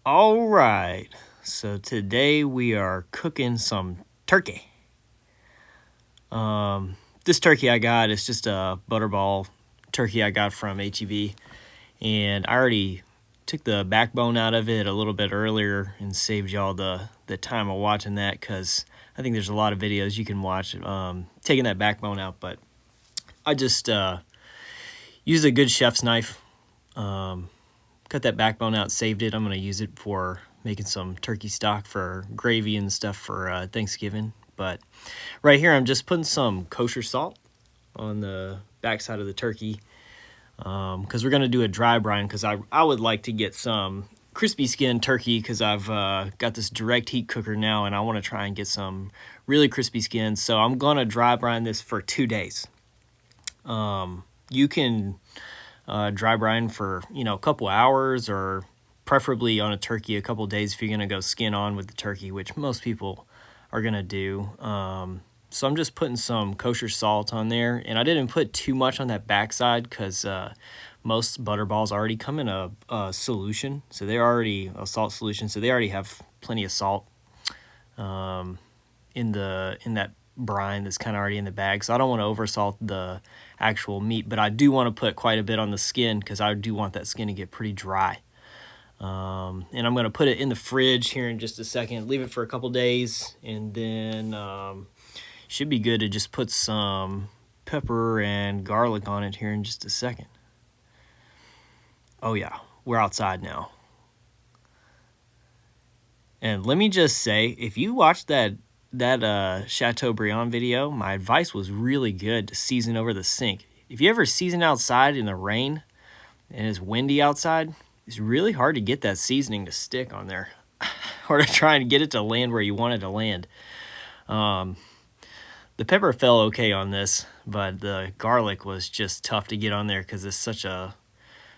All right, so today we are cooking some turkey. This turkey I got is just a butterball turkey I got from HEB, and I already took the backbone out of it a little bit earlier and saved y'all the time of watching that because I think there's a lot of videos you can watch taking that backbone out, but I just used a good chef's knife. Cut that backbone out, saved it. I'm going to use it for making some turkey stock for gravy and stuff for Thanksgiving. But right here, I'm just putting some kosher salt on the backside of the turkey because we're going to do a dry brine because I would like to get some crispy skin turkey because I've got this direct heat cooker now and I want to try and get some really crispy skin. So I'm going to dry brine this for 2 days. You can dry brine for a couple hours or preferably on a turkey a couple days if you're going to go skin on with the turkey, which most people are going to do. So I'm just putting some kosher salt on there, and I didn't put too much on that backside because most butterballs already come in a solution, so they're already a salt solution, so they already have plenty of salt in that brine that's kind of already in the bag. So I don't want to oversalt the actual meat, but I do want to put quite a bit on the skin because I do want that skin to get pretty dry. And I'm going to put it in the fridge here in just a second, leave it for a couple days, and then should be good to just put some pepper and garlic on it here in just a second. Oh yeah, we're outside now. And let me just say, if you watch that Chateaubriand video, my advice was really good to season over the sink. If you ever season outside in the rain and it's windy outside, it's really hard to get that seasoning to stick on there or to try and get it to land where you want it to land. The pepper fell okay on this, but the garlic was just tough to get on there because it's such a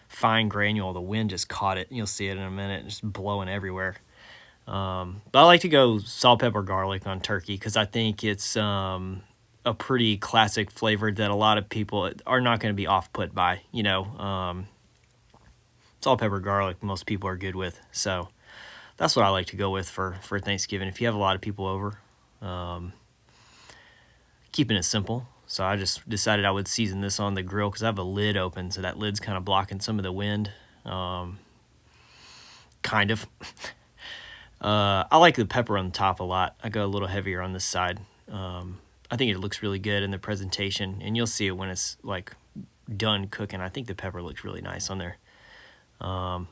fine granule. The wind just caught it. You'll see it in a minute. It's blowing everywhere. But I like to go salt, pepper, garlic on turkey because I think it's a pretty classic flavor that a lot of people are not going to be off-put by. Salt, pepper, garlic, most people are good with. So that's what I like to go with for Thanksgiving. If you have a lot of people over, keeping it simple. So I just decided I would season this on the grill because I have a lid open, so that lid's kind of blocking some of the wind. Kind of. I like the pepper on the top a lot. I go a little heavier on this side. I think it looks really good in the presentation, and you'll see it when it's like done cooking. I think the pepper looks really nice on there. I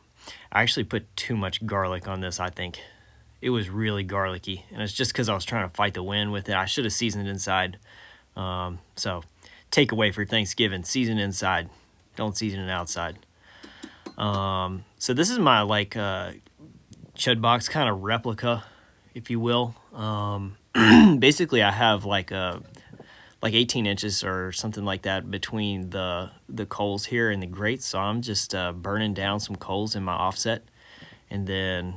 actually put too much garlic on this, I think. It was really garlicky, and it's just because I was trying to fight the wind with it. I should have seasoned inside. So takeaway for Thanksgiving, season inside. Don't season it outside. So this is my Chud Box kind of replica, if you will. Basically, I have like 18 inches or something like that between the coals here and the grate. So I'm just burning down some coals in my offset and then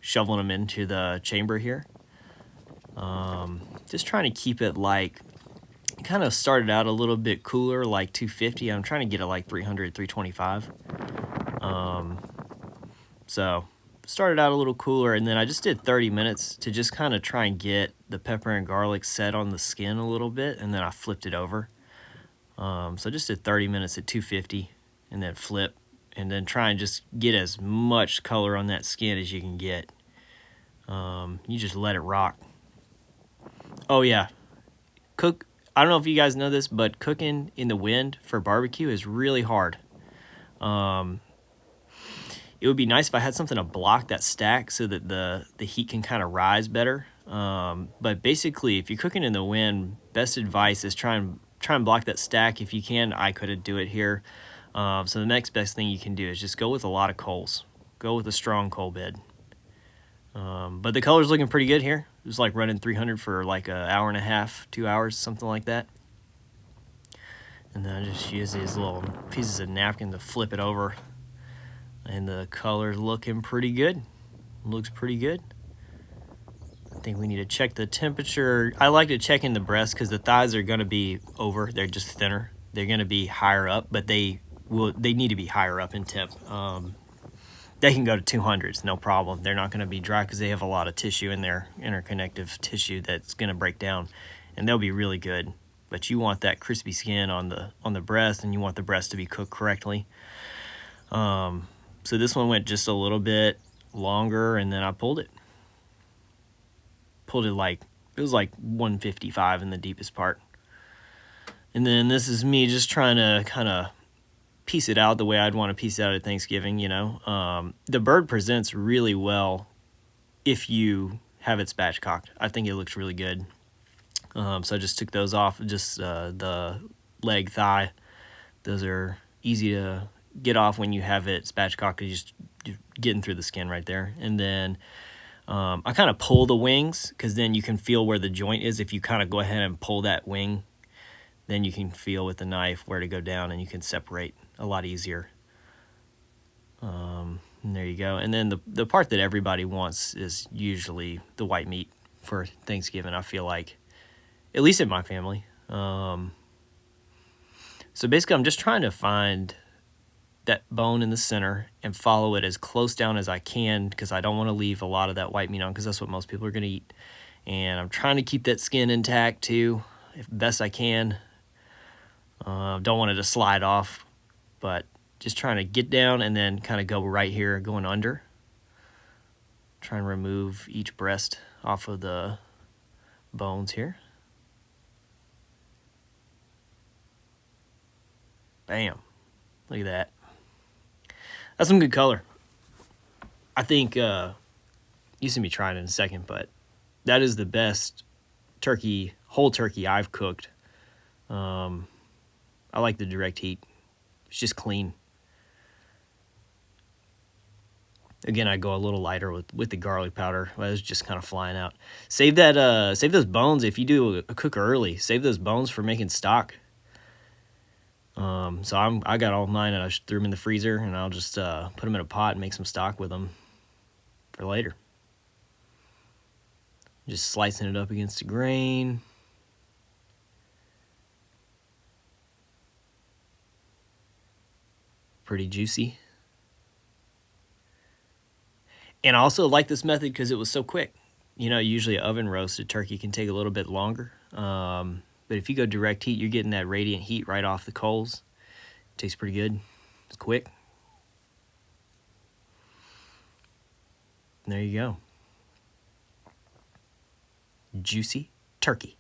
shoveling them into the chamber here. Just trying to keep it kind of started out a little bit cooler, like 250. I'm trying to get it like 300, 325. So started out a little cooler, and then I just did 30 minutes to just kind of try and get the pepper and garlic set on the skin a little bit, and then I flipped it over. So I just did 30 minutes at 250 and then flip, and then try and just get as much color on that skin as you can get. You just let it rock. Oh yeah, I don't know if you guys know this, but cooking in the wind for barbecue is really hard. It would be nice if I had something to block that stack so that the heat can kind of rise better. But basically, if you're cooking in the wind, best advice is try and block that stack if you can. I couldn't do it here. So the next best thing you can do is just go with a lot of coals. Go with a strong coal bed. But the color's looking pretty good here. It was like running 300 for like an hour and a half, 2 hours, something like that. And then I just use these little pieces of napkin to flip it over. And the color's looking pretty good. Looks pretty good. I think we need to check the temperature. I like to check in the breast because the thighs are going to be over. They're just thinner. They're going to be higher up, but they need to be higher up in temp. they can go to 200s, no problem. They're not going to be dry because they have a lot of tissue in there, interconnective tissue that's going to break down, and they'll be really good. But you want that crispy skin on the breast, and you want the breast to be cooked correctly. So this one went just a little bit longer, and then I pulled it. Pulled it like, it was like 155 in the deepest part. And then this is me just trying to kind of piece it out the way I'd want to piece it out at Thanksgiving, you know. The bird presents really well if you have it spatchcocked. I think it looks really good. So I just took those off, just the leg, thigh. Those are easy to get off when you have it spatchcocked. You're just getting through the skin right there. And then I kind of pull the wings because then you can feel where the joint is. If you kind of go ahead and pull that wing, then you can feel with the knife where to go down, and you can separate a lot easier. And there you go. And then the part that everybody wants is usually the white meat for Thanksgiving, I feel like, at least in my family. So basically I'm just trying to find that bone in the center and follow it as close down as I can, because I don't want to leave a lot of that white meat on, because that's what most people are going to eat. And I'm trying to keep that skin intact too, if best I can. Don't want it to slide off, but just trying to get down and then kind of go right here, going under. Try and remove each breast off of the bones here. Bam. Look at that. That's some good color. I think you see me trying it in a second, but that is the best turkey, whole turkey I've cooked. I like the direct heat. It's just clean. Again, I go a little lighter with the garlic powder. Well, it was just kind of flying out. Save that. Save those bones if you do a cook early. Save those bones for making stock. So I got all mine, and I threw them in the freezer, and I'll just put them in a pot and make some stock with them for later. Just slicing it up against the grain. Pretty juicy. And I also like this method because it was so quick. You know, usually an oven roasted turkey can take a little bit longer. But if you go direct heat, you're getting that radiant heat right off the coals. Tastes pretty good. It's quick. And there you go. Juicy turkey.